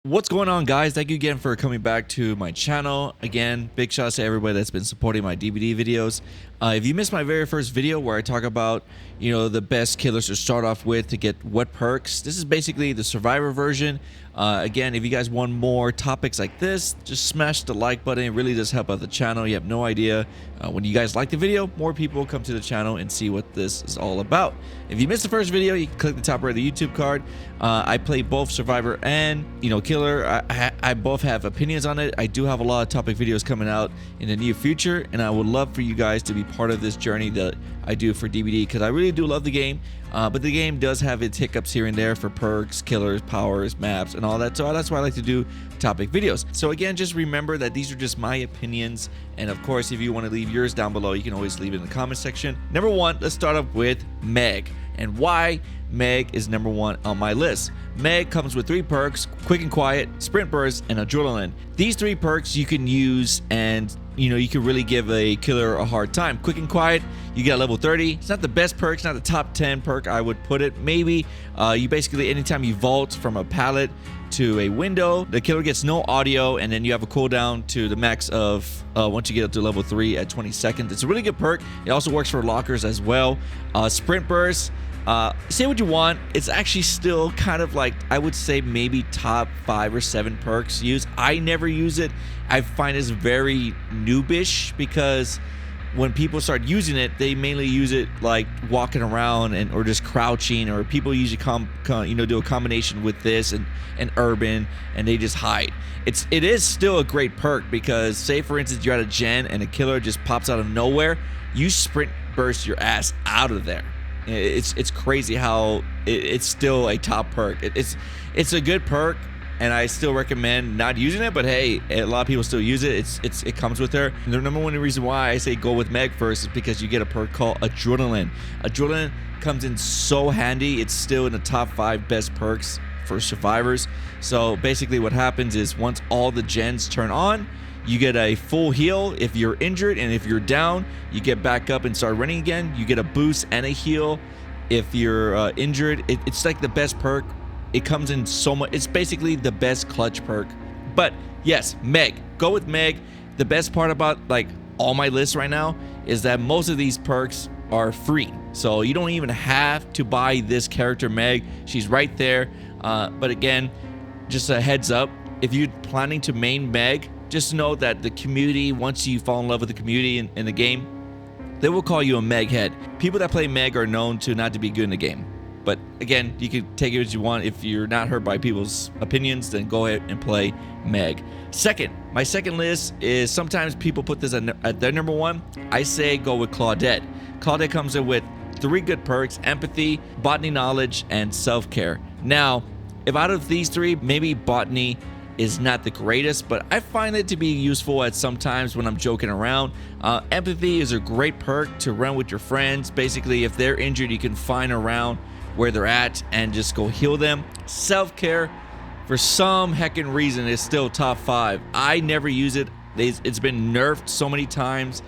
What's going on, guys? Thank you again for coming back to my channel. Again, big shout out to everybody that's been supporting my DBD videos. If you missed my very first video where I talk about, the best killers to start off with to get what perks, this is basically the survivor version. Again, if you guys want more topics like this, just smash the like button. It really does help out the channel. You have no idea. When you guys like the video, more people come to the channel and see what this is all about. If you missed the first video, you can click the top right of the YouTube card. I play both survivor and killer. I both have opinions on it. I do have a lot of topic videos coming out in the near future, and I would love for you guys to be part of this journey that I do for DBD, because I really do love the game. But the game does have its hiccups here and there for perks, killers, powers, maps, and all that. So that's why I like to do topic videos. So again, just remember that these are just my opinions. And of course, if you want to leave yours down below, you can always leave it in the comment section. Number one, let's start off with Meg, and why Meg is number one on my list. Meg comes with 3 perks: quick and quiet, sprint burst, and adrenaline. These 3 perks you can use, and you can really give a killer a hard time. Quick and quiet, you get a level 30. It's not the best perk, it's not the top 10 perk I would put it. Maybe you basically, anytime you vault from a pallet to a window, the killer gets no audio, and then you have a cooldown to the max of once you get up to level 3 at 20 seconds. It's a really good perk. It also works for lockers as well. Sprint burst, say what you want, it's actually still kind of like, I would say maybe top 5 or 7 perks used. I never use it. I find it's very noobish, because when people start using it, they mainly use it like walking around or just crouching, or people usually do a combination with this and urban, and they just hide. It is still a great perk, because say for instance you're at a gen and a killer just pops out of nowhere, you sprint burst your ass out of there. It's crazy how it's still a top perk. It's a good perk, and I still recommend not using it, but hey, a lot of people still use it. It comes with her. And the number one reason why I say go with Meg first is because you get a perk called Adrenaline. Adrenaline comes in so handy. It's still in the top 5 best perks for survivors. So basically what happens is, once all the gens turn on, you get a full heal if you're injured, and if you're down, you get back up and start running again. You get a boost and a heal if you're injured. It's like the best perk. It comes in so much. It's basically the best clutch perk. But yes, Meg, go with Meg. The best part about like all my lists right now is that most of these perks are free, so you don't even have to buy this character Meg. She's right there. But again, just a heads up, if you're planning to main Meg, just know that the community, once you fall in love with the community in the game, they will call you a Meg head. People that play Meg are known to not to be good in the game. But again, you can take it as you want. If you're not hurt by people's opinions, then go ahead and play Meg. My second list is, sometimes people put this at their number one. I say go with Claudette. Claudette comes in with 3 good perks: empathy, botany knowledge, and self-care. Now, if out of these 3, maybe botany is not the greatest, but I find it to be useful at sometimes when I'm joking around. Empathy is a great perk to run with your friends. Basically, if they're injured, you can find around where they're at and just go heal them. Self-care, for some heckin' reason, is still top 5. I never use it. It's been nerfed so many times.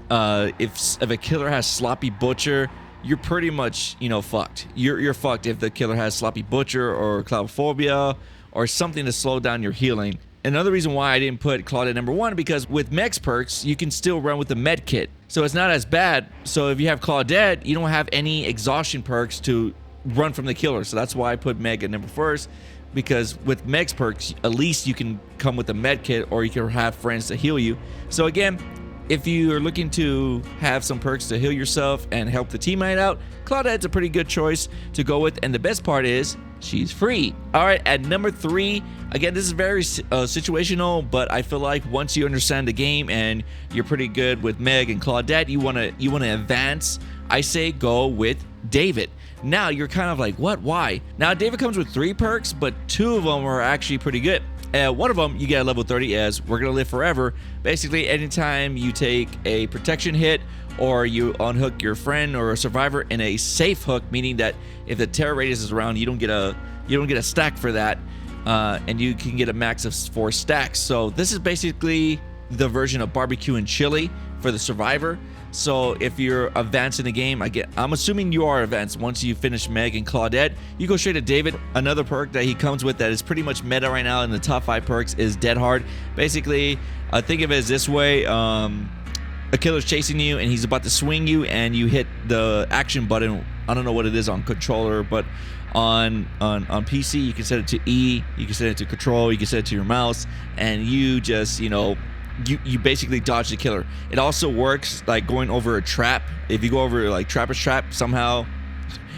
If a killer has sloppy butcher, you're pretty much fucked. You're fucked if the killer has sloppy butcher or claustrophobia or something to slow down your healing. Another reason why I didn't put Claudette number 1, because with Meg's perks, you can still run with the med kit, so it's not as bad. So if you have Claudette, you don't have any exhaustion perks to run from the killer. So that's why I put Meg at number 1st, because with Meg's perks, at least you can come with a med kit, or you can have friends to heal you. So again, if you are looking to have some perks to heal yourself and help the teammate out, Claudette's a pretty good choice to go with, and the best part is she's free. All right, at number 3, again, this is very situational, but I feel like once you understand the game and you're pretty good with Meg and Claudette, you want to advance, I say go with David. Now you're kind of like, what? Why? Now David comes with 3 perks, but 2 of them are actually pretty good. One of them, you get a level 30 as We're Gonna Live Forever. Basically, anytime you take a protection hit, or you unhook your friend or a survivor in a safe hook, meaning that if the terror radius is around, you don't get a stack for that, and you can get a max of 4 stacks. So this is basically the version of barbecue and chili for the survivor. So if you're advanced in the game, I'm assuming you are advanced. Once you finish Meg and Claudette, you go straight to David. Another perk that he comes with that is pretty much meta right now in the top 5 perks is Dead Hard. Basically, think of it as this way. A killer's chasing you and he's about to swing you, and you hit the action button. I don't know what it is on controller, but on PC you can set it to E, you can set it to control, you can set it to your mouse, and you just, you basically dodge the killer. It also works like going over a trap. If you go over like Trapper's Trap, somehow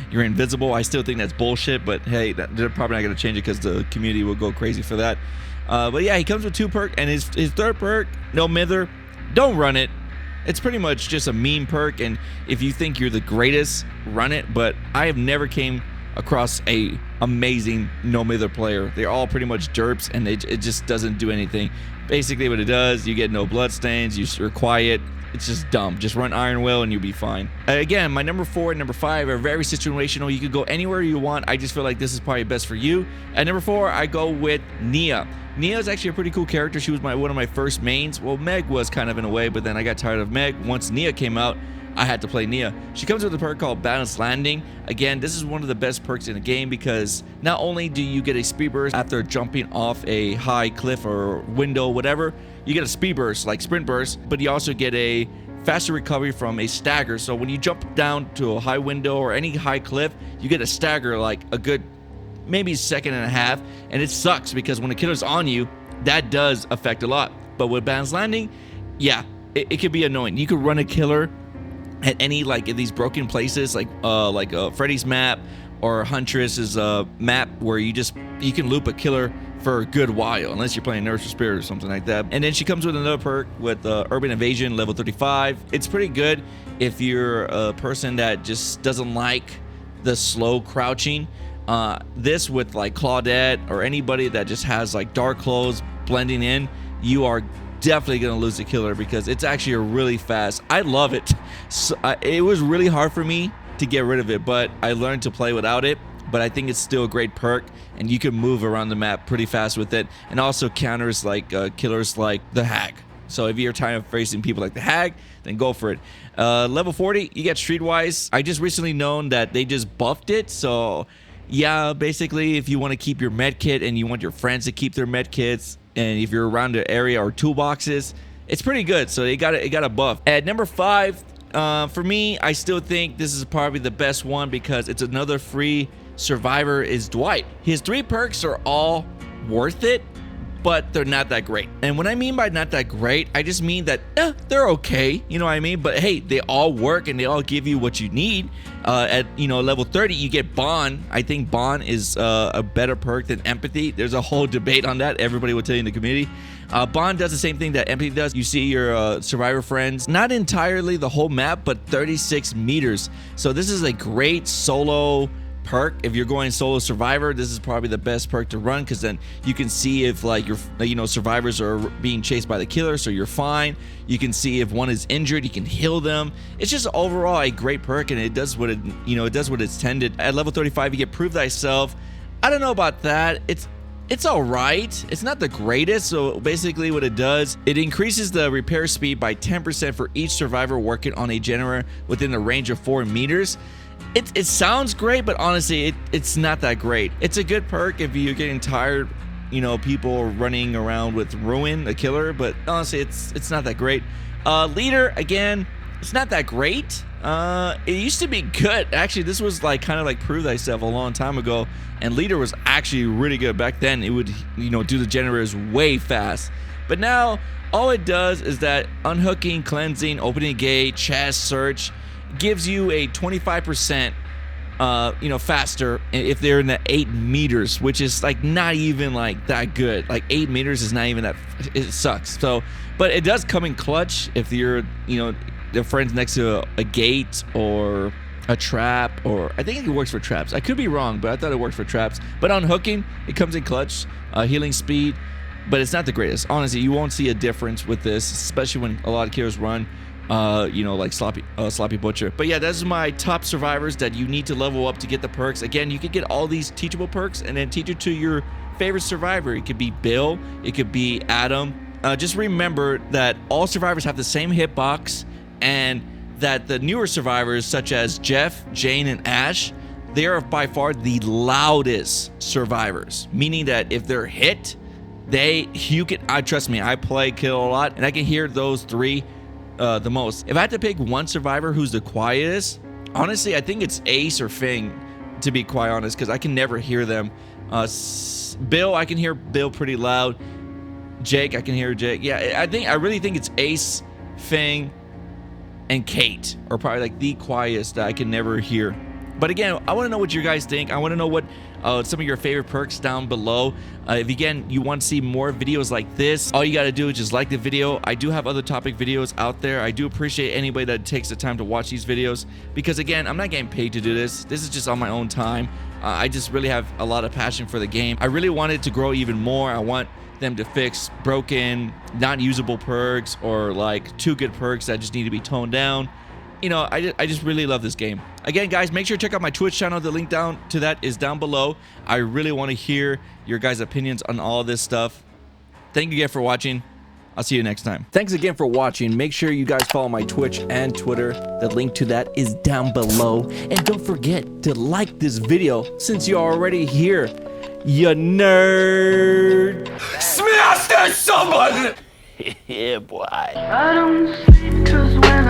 you're invisible. I still think that's bullshit, but hey, they're probably not going to change it because the community will go crazy for that. But yeah, he comes with 2 perk, and his third perk, No Mither, don't run it. It's pretty much just a meme perk, and if you think you're the greatest, run it. But I have never came across a amazing No Mither player. They're all pretty much derps, and it just doesn't do anything. Basically what it does, you get no blood stains, you're quiet. It's just dumb. Just run Iron Will and you'll be fine. Again, my number 4 and number 5 are very situational. You could go anywhere you want. I just feel like this is probably best for you. At number 4, I go with Nia. Nia is actually a pretty cool character. She was one of my first mains. Well, Meg was kind of in a way, but then I got tired of Meg. Once Nia came out, I had to play Nia. She comes with a perk called Balanced Landing. Again, this is one of the best perks in the game because not only do you get a speed burst after jumping off a high cliff or window, whatever, you get a speed burst like sprint burst, but you also get a faster recovery from a stagger. So when you jump down to a high window or any high cliff, you get a stagger like a good maybe second and a half, and it sucks because when the killer's on you, that does affect a lot. But with Balanced Landing, yeah, it could be annoying. You could run a killer at any like in these broken places like Freddy's map or Huntress's map where you can loop a killer for a good while, unless you're playing Nurse or Spirit or something like that. And then she comes with another perk with Urban Invasion level 35. It's pretty good if you're a person that just doesn't like the slow crouching. This with like Claudette or anybody that just has like dark clothes blending in, you are definitely gonna lose the killer because it's actually a really fast. I love it. So, it was really hard for me to get rid of it, but I learned to play without it. But I think it's still a great perk, and you can move around the map pretty fast with it, and also counters like killers like the Hag. So if you're tired of facing people like the Hag, then go for it. Level 40, you get Streetwise. I just recently known that they just buffed it, so yeah, basically if you want to keep your med kit and you want your friends to keep their med kits, and if you're around the area or toolboxes, it's pretty good. So it got a buff. At number 5, for me, I still think this is probably the best one because it's another free survivor is Dwight. His 3 perks are all worth it, but they're not that great. And what I mean by not that great, I just mean that they're okay, you know what I mean? But hey, they all work and they all give you what you need. At level 30, you get Bond. I think Bond is a better perk than Empathy. There's a whole debate on that. Everybody will tell you in the community. Bond does the same thing that Empathy does. You see your survivor friends, not entirely the whole map, but 36 meters. So this is a great solo perk. If you're going solo survivor, this is probably the best perk to run because then you can see if like your survivors are being chased by the killer, so you're fine. You can see if one is injured, you can heal them. It's just overall a great perk, and it does what it does what it's tended. At level 35, you get Prove Thyself. I don't know about that. It's all right. It's not the greatest. So basically what it does, it increases the repair speed by 10% for each survivor working on a generator within a range of 4 meters. It sounds great, but honestly, it's not that great. It's a good perk if you're getting tired, people running around with Ruin, a killer, but honestly, it's not that great. Leader, again, it's not that great. It used to be good. Actually, this was like kind of like Prove Thyself a long time ago, and Leader was actually really good. Back then, it would, do the generators way fast. But now, all it does is that unhooking, cleansing, opening a gate, chest search, gives you a 25% faster if they're in the 8 meters, which is like not even like that good. Like 8 meters is not even that, it sucks. So, but it does come in clutch if you're their friends next to a gate or a trap, or I think it works for traps. I could be wrong, but I thought it worked for traps. But on hooking, it comes in clutch, healing speed, but it's not the greatest. Honestly, you won't see a difference with this, especially when a lot of killers run like Sloppy Butcher. But yeah, that's my top survivors that you need to level up to get the perks. Again, you could get all these teachable perks and then teach it to your favorite survivor. It could be Bill, it could be Adam. Just remember that all survivors have the same hitbox, and that the newer survivors, such as Jeff, Jane, and Ash, they are by far the loudest survivors, meaning that if they're hit, you can, trust me, I play kill a lot, and I can hear those three the most. If I had to pick one survivor who's the quietest, honestly, I think it's Ace or Fing, to be quite honest, because I can never hear them. Bill, I can hear Bill pretty loud. Jake, I can hear Jake. Yeah, I really think it's Ace, Fing, and Kate are probably like the quietest that I can never hear. But again, I want to know what you guys think. I want to know what some of your favorite perks down below. If again you want to see more videos like this, all you got to do is just like the video. I do have other topic videos out there. I do appreciate anybody that takes the time to watch these videos, because again, I'm not getting paid to do this. This is just on my own time. I just really have a lot of passion for the game. I really want it to grow even more. I want them to fix broken, not usable perks, or like too good perks that just need to be toned down. You know, I just really love this game. Again, guys, make sure to check out my Twitch channel. The link down to that is down below. I really want to hear your guys' opinions on all this stuff. Thank you again for watching. I'll see you next time. Thanks again for watching. Make sure you guys follow my Twitch and Twitter. The link to that is down below. And don't forget to like this video since you're already here. You nerd. Smash that someone! Yeah, boy. I don't sleep 'cause when